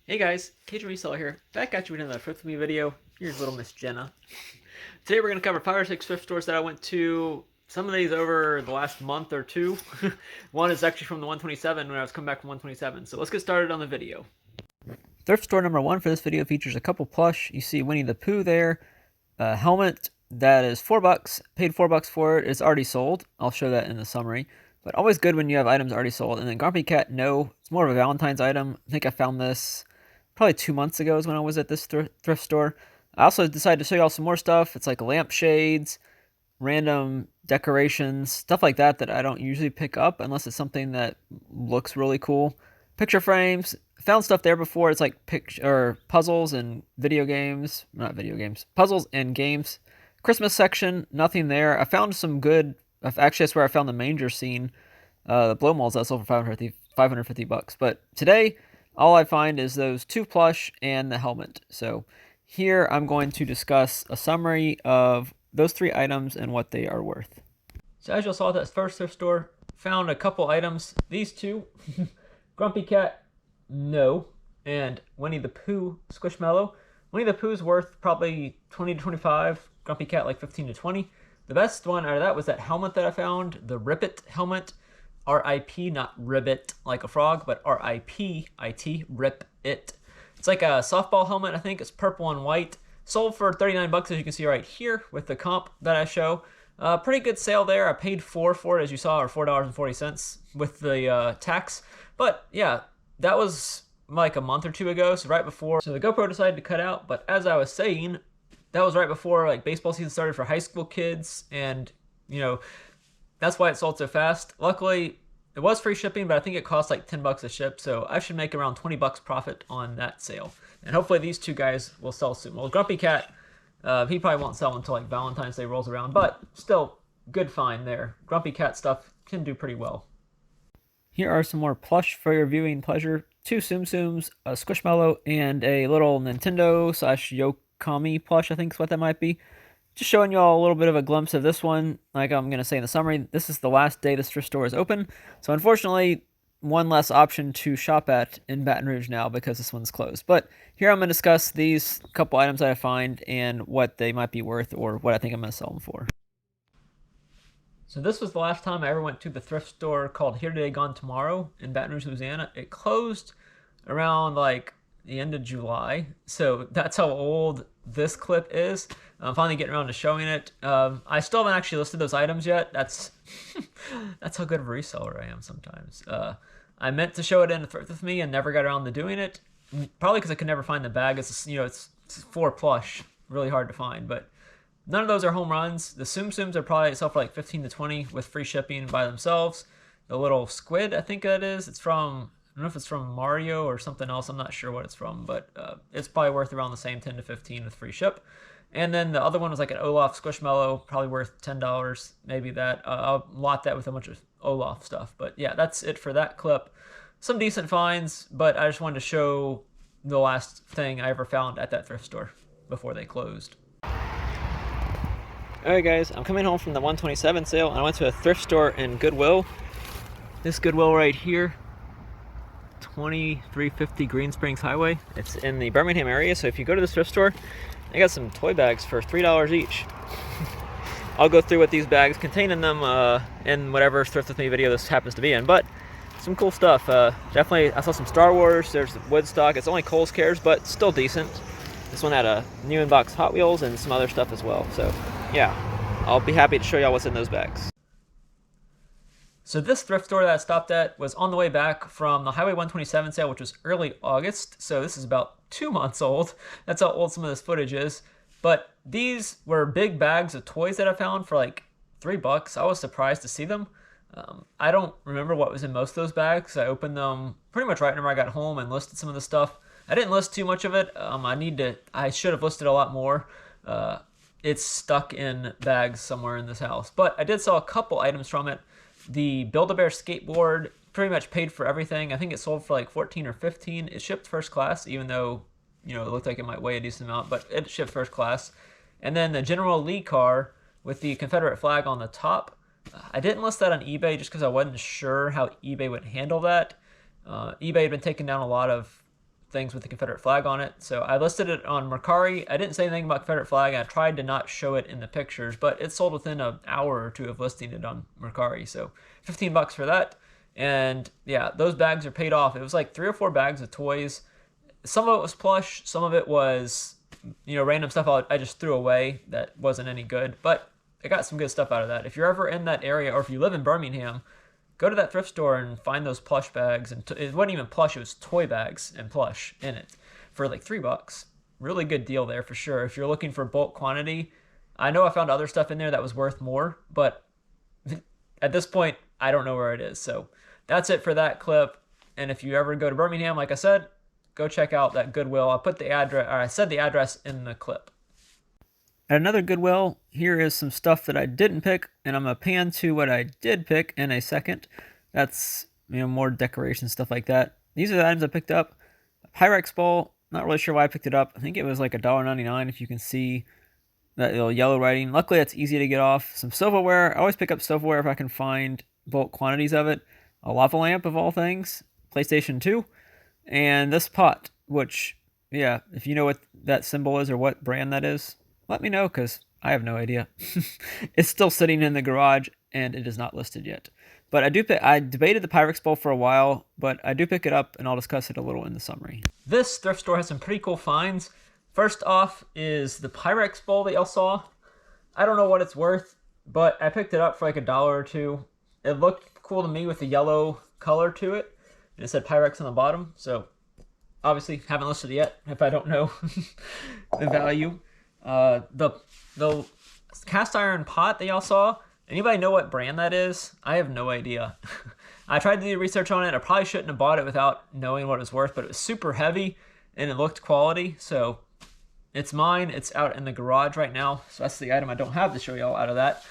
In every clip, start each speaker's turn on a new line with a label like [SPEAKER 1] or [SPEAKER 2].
[SPEAKER 1] Hey guys, Cajun Reseller here. Back at you with another Thrift With Me video. Here's little Miss Jenna. Today we're going to cover 5 or 6 thrift stores that I went to. Some of these over the last month or two. One is actually from the 127 when I was coming back from 127. So let's get started on the video. Thrift store number 1 for this video features a couple plush. You see Winnie the Pooh there. A helmet that is $4. Paid $4 for it. It's already sold. I'll show that in the summary. But always good when you have items already sold. And then Grumpy Cat, no. It's more of a Valentine's item. I think I found this probably 2 months ago is when I was at this thrift store. I also decided to show y'all some more stuff. It's like lampshades, random decorations, stuff like that that I don't usually pick up unless it's something that looks really cool. Picture frames. Found stuff there before. It's like puzzles and video games. Not video games. Puzzles and games. Christmas section, nothing there. I found some good. Actually, that's where I found the manger scene. The blow molds that sold for $550. But today, all I find is those 2 plush and the helmet. So here I'm going to discuss a summary of those 3 items and what they are worth. So as you saw at that first thrift store, found a couple items. These 2, Grumpy Cat, no, and Winnie the Pooh Squishmallow. Winnie the Pooh's worth probably 20 to 25. Grumpy Cat like 15 to 20. The best one out of that was that helmet that I found, the Rip It helmet. R-I-P, not ribbit like a frog, but R-I-P-I-T, Rip It. It's like a softball helmet, I think. It's purple and white. Sold for $39, as you can see right here with the comp that I show. Pretty good sale there. I paid $4 for it, as you saw, or $4.40 with the tax. But yeah, that was like a month or 2 ago, so right before. So the GoPro decided to cut out, but as I was saying, that was right before like baseball season started for high school kids, and you know, that's why it sold so fast. Luckily, it was free shipping, but I think it cost like $10 to ship, so I should make around $20 profit on that sale. And hopefully these 2 guys will sell soon. Well, Grumpy Cat, he probably won't sell until like Valentine's Day rolls around, but still, good find there. Grumpy Cat stuff can do pretty well. Here are some more plush for your viewing pleasure. 2 Tsum Tsums, a Squishmallow, and a little Nintendo / Yokami plush, I think is what that might be. Just showing you all a little bit of a glimpse of this one. Like I'm going to say in the summary, this is the last day this thrift store is open. So unfortunately, one less option to shop at in Baton Rouge now because this one's closed. But here I'm going to discuss these couple items that I find and what they might be worth or what I think I'm going to sell them for. So this was the last time I ever went to the thrift store called Here Today, Gone Tomorrow in Baton Rouge, Louisiana. It closed around like the end of July, so that's how old this clip is. I'm finally getting around to showing it. I still haven't actually listed those items yet. That's that's how good of a reseller I am sometimes. I meant to show it in a Thrift With Me and never got around to doing it, probably because I could never find the bag. It's it's 4 plush, really hard to find, but none of those are home runs. The Tsum Tsums are probably sell for like 15 to 20 with free shipping by themselves. The little squid, I think that is, it's from, I don't know if it's from Mario or something else. I'm not sure what it's from, but it's probably worth around the same 10 to 15 with free ship. And then the other one was like an Olaf Squishmallow, probably worth $10, maybe that. I'll lot that with a bunch of Olaf stuff. But yeah, that's it for that clip. Some decent finds, but I just wanted to show the last thing I ever found at that thrift store before they closed. Alright guys, I'm coming home from the 127 sale, and I went to a thrift store in Goodwill. This Goodwill right here, 2350 Green Springs Highway. It's in the Birmingham area, so if you go to this thrift store, they got some toy bags for $3 each. I'll go through what these bags contain in them in whatever Thrift With Me video this happens to be in, but some cool stuff. Definitely, I saw some Star Wars, there's Woodstock. It's only Kohl's Cares, but still decent. This one had a new in-box Hot Wheels and some other stuff as well, so yeah, I'll be happy to show y'all what's in those bags. So this thrift store that I stopped at was on the way back from the Highway 127 sale, which was early August. So this is about 2 months old. That's how old some of this footage is. But these were big bags of toys that I found for like $3. I was surprised to see them. I don't remember what was in most of those bags. I opened them pretty much right whenever I got home and listed some of the stuff. I didn't list too much of it. I should have listed a lot more. It's stuck in bags somewhere in this house. But I did sell a couple items from it. The Build-A-Bear skateboard pretty much paid for everything. I think it sold for like 14 or 15. It shipped first class, even though, it looked like it might weigh a decent amount, but it shipped first class. And then the General Lee car with the Confederate flag on the top. I didn't list that on eBay just because I wasn't sure how eBay would handle that. eBay had been taking down a lot of things with the Confederate flag on it. So I listed it on Mercari. I didn't say anything about Confederate flag. I tried to not show it in the pictures, but it sold within an hour or two of listing it on Mercari. So $15 for that. And yeah, those bags are paid off. It was like 3 or 4 bags of toys. Some of it was plush. Some of it was, random stuff I just threw away that wasn't any good. But I got some good stuff out of that. If you're ever in that area, or if you live in Birmingham, go to that thrift store and find those plush bags. And it wasn't even plush, it was toy bags and plush in it for like $3. Really good deal there for sure. If you're looking for bulk quantity, I know I found other stuff in there that was worth more, but at this point, I don't know where it is. So that's it for that clip. And if you ever go to Birmingham, like I said, go check out that Goodwill. I put the address, or I said the address in the clip. At another Goodwill, here is some stuff that I didn't pick, and I'm going to pan to what I did pick in a second. That's, more decoration, stuff like that. These are the items I picked up. A Pyrex bowl, not really sure why I picked it up. I think it was like $1.99 if you can see that little yellow writing. Luckily, that's easy to get off. Some silverware. I always pick up silverware if I can find bulk quantities of it. A lava lamp, of all things. PlayStation 2. And this pot, which, yeah, if you know what that symbol is or what brand that is, let me know, because I have no idea. It's still sitting in the garage, and it is not listed yet. But I debated the Pyrex bowl for a while, but I do pick it up, and I'll discuss it a little in the summary. This thrift store has some pretty cool finds. First off is the Pyrex bowl that y'all saw. I don't know what it's worth, but I picked it up for like $1 or $2. It looked cool to me with the yellow color to it, and it said Pyrex on the bottom, so obviously haven't listed it yet if I don't know the value. The cast iron pot that y'all saw, anybody know what brand that is? I have no idea. I tried to do research on it. I probably shouldn't have bought it without knowing what it was worth, but it was super heavy and it looked quality. So it's mine. It's out in the garage right now. So that's the item I don't have to show y'all out of that.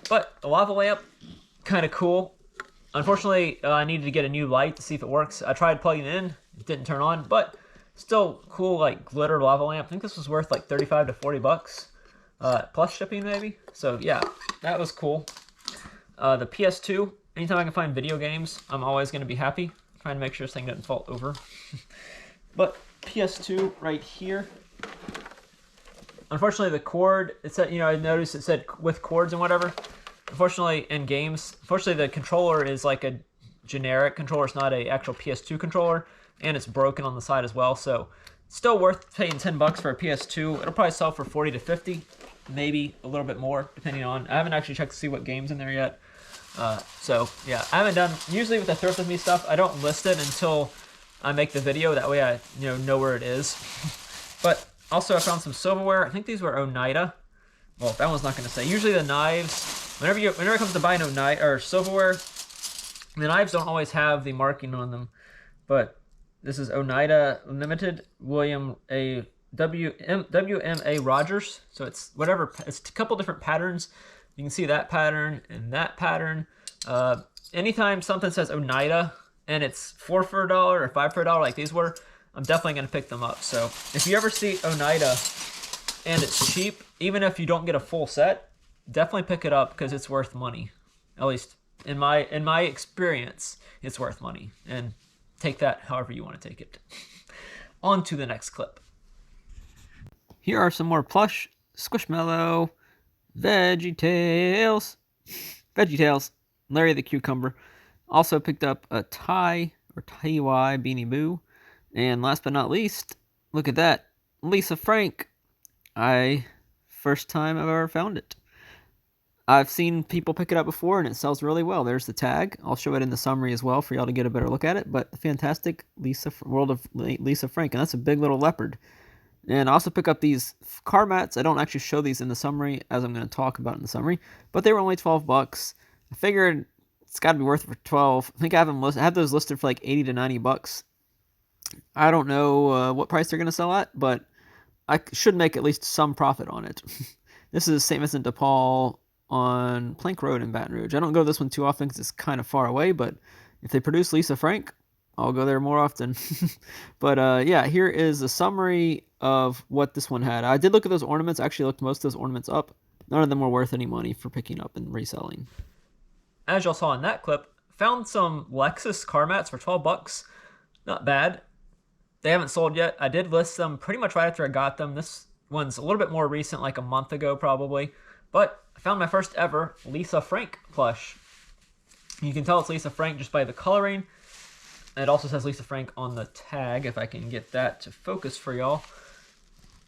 [SPEAKER 1] But the lava lamp, kind of cool. Unfortunately, I needed to get a new light to see if it works. I tried plugging it in. It didn't turn on, but still cool, like glitter lava lamp. I think this was worth like $35 to $40, plus shipping maybe. So yeah, that was cool. The PS2. Anytime I can find video games, I'm always going to be happy. I'm trying to make sure this thing doesn't fall over. But PS2 right here. Unfortunately, the cord. It said, I noticed it said with cords and whatever. Unfortunately, in games, the controller is like a generic controller. It's not an actual PS2 controller. And it's broken on the side as well, so still worth paying $10 for a PS2. It'll probably sell for $40 to $50, maybe a little bit more, depending on. I haven't actually checked to see what game's in there yet. So yeah, I haven't done. Usually with the Thrift With Me stuff, I don't list it until I make the video. That way I know where it is. But also I found some silverware. I think these were Oneida. Well, that one's not going to say. Usually the knives. Whenever it comes to buying Oneida or silverware, the knives don't always have the marking on them, but. This is Oneida Limited, WMA Rogers. So it's whatever. It's a couple different patterns. You can see that pattern and that pattern. Anytime something says Oneida and it's $4 for $1 or $5 for $1 like these were, I'm definitely going to pick them up. So if you ever see Oneida and it's cheap, even if you don't get a full set, definitely pick it up because it's worth money. At least in my experience, it's worth money. And take that however you want to take it. On to the next clip. Here are some more plush Squishmallow VeggieTales. Larry the Cucumber. Also picked up a Ty Beanie Boo. And last but not least, look at that. Lisa Frank. First time I've ever found it. I've seen people pick it up before, and it sells really well. There's the tag. I'll show it in the summary as well for y'all to get a better look at it. But the fantastic World of Lisa Frank, and that's a big little leopard. And I also pick up these car mats. I don't actually show these in the summary, as I'm going to talk about in the summary. But they were only $12. I figured it's got to be worth it for $12. I think I have those listed for like $80 to $90. I don't know what price they're going to sell at, but I should make at least some profit on it. This is St. Vincent de Paul on Plank Road in Baton Rouge. I don't go this one too often because it's kind of far away, but if they produce Lisa Frank, I'll go there more often. But yeah, here is a summary of what this one had. I did look at those ornaments. I actually looked most of those ornaments up. None of them were worth any money for picking up and reselling. As y'all saw in that clip, found some Lexus car mats for $12. Not bad. They haven't sold yet. I did list them pretty much right after I got them. This one's a little bit more recent, like a month ago probably. But I found my first ever Lisa Frank plush. You can tell it's Lisa Frank just by the coloring. It also says Lisa Frank on the tag, if I can get that to focus for y'all.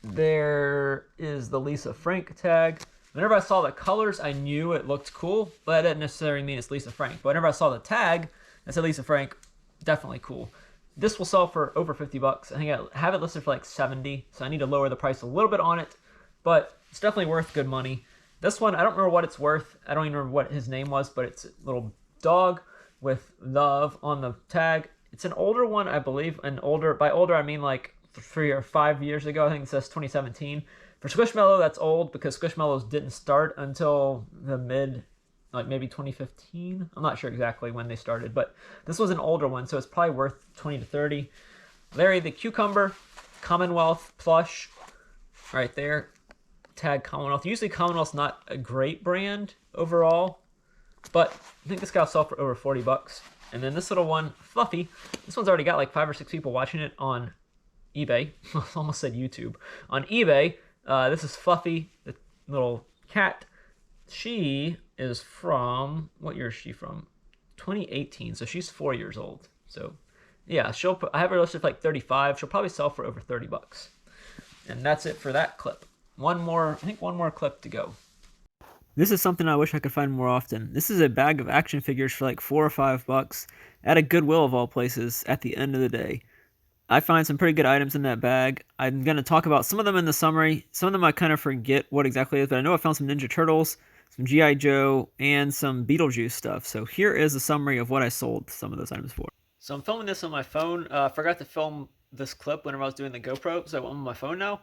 [SPEAKER 1] There is the Lisa Frank tag. Whenever I saw the colors, I knew it looked cool, but that didn't necessarily mean it's Lisa Frank. But whenever I saw the tag, I said Lisa Frank, definitely cool. This will sell for over 50 bucks. I think I have it listed for like 70, so I need to lower the price a little bit on it, but it's definitely worth good money. This one, I don't remember what it's worth. I don't even remember what his name was, but it's a little dog with love on the tag. It's an older one, I believe. By older, I mean like 3 or 5 years ago. I think it says 2017. For Squishmallow, that's old because Squishmallows didn't start until the like maybe 2015. I'm not sure exactly when they started, but this was an older one, so it's probably worth 20 to 30. Larry the Cucumber, Commonwealth plush, right there. Tag Commonwealth. Usually Commonwealth's not a great brand overall, but I think this guy will sell for over 40 bucks. And then this little one, Fluffy. This one's already got like 5 or 6 people watching it on eBay. I almost said YouTube. On eBay, this is Fluffy, the little cat. She is from, what year is she from? 2018, so she's 4 years old. So yeah, I have her listed for like 35. She'll probably sell for over 30 bucks. And that's it for that clip. I think one more clip to go. This is something I wish I could find more often. This is a bag of action figures for like 4 or 5 bucks at a Goodwill of all places at the end of the day. I find some pretty good items in that bag. I'm going to talk about some of them in the summary. Some of them I kind of forget what exactly it is, but I know I found some Ninja Turtles, some G.I. Joe, and some Beetlejuice stuff. So here is a summary of what I sold some of those items for. So I'm filming this on my phone. I forgot to film this clip whenever I was doing the GoPro, so I'm on my phone now.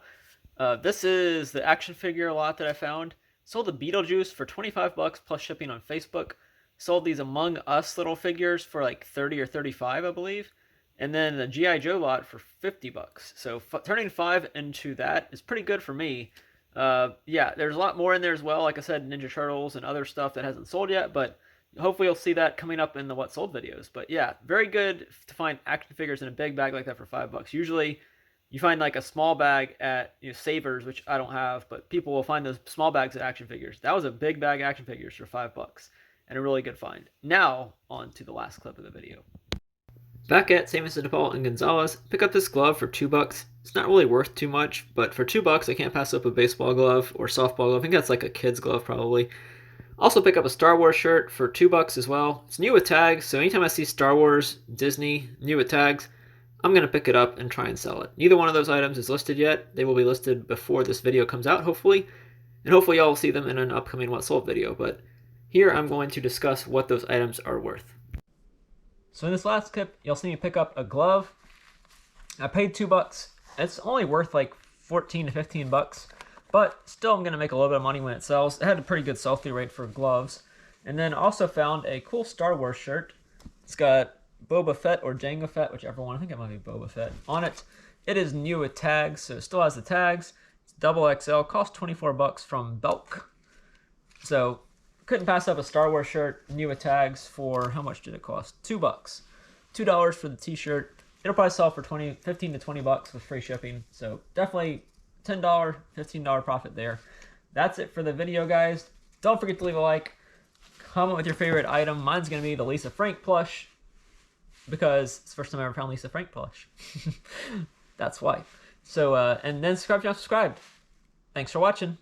[SPEAKER 1] This is the action figure lot that I found. Sold the Beetlejuice for 25 bucks plus shipping on Facebook. Sold these Among Us little figures for like 30 or 35, I believe. And then the G.I. Joe lot for 50 bucks. So turning 5 into that is pretty good for me. Yeah, there's a lot more in there as well. Like I said, Ninja Turtles and other stuff that hasn't sold yet, but hopefully you'll see that coming up in the What Sold videos. But yeah, very good to find action figures in a big bag like that for 5 bucks. Usually you find like a small bag at Savers, which I don't have, but people will find those small bags at action figures. That was a big bag of action figures for 5 bucks and a really good find. Now on to the last clip of the video. Back at St. Vincent de Paul and Gonzalez, pick up this glove for 2 bucks. It's not really worth too much, but for 2 bucks I can't pass up a baseball glove or softball glove. I think that's like a kid's glove probably. Also pick up a Star Wars shirt for 2 bucks as well. It's new with tags, so anytime I see Star Wars, Disney, new with tags, I'm going to pick it up and try and sell it. Neither one of those items is listed yet. They will be listed before this video comes out, hopefully. And hopefully y'all will see them in an upcoming What Sold video. But here I'm going to discuss what those items are worth. So in this last clip, you'll see me pick up a glove. I paid 2 bucks. It's only worth like 14 to 15 bucks. But still I'm going to make a little bit of money when it sells. It had a pretty good sell-through rate for gloves. And then also found a cool Star Wars shirt. It's got Boba Fett or Jango Fett, whichever one. I think it might be Boba Fett on it. It is new with tags, so it still has the tags. It's double XL, cost 24 bucks from Belk. So couldn't pass up a Star Wars shirt, new with tags for, how much did it cost? 2 bucks. $2 for the t-shirt. It'll probably sell for 15 to 20 bucks with free shipping. So definitely $10, $15 profit there. That's it for the video, guys. Don't forget to leave a like. Comment with your favorite item. Mine's going to be the Lisa Frank plush, because it's the first time I ever found Lisa Frank plush. That's why. So, and then subscribe if you're not subscribed. Thanks for watching.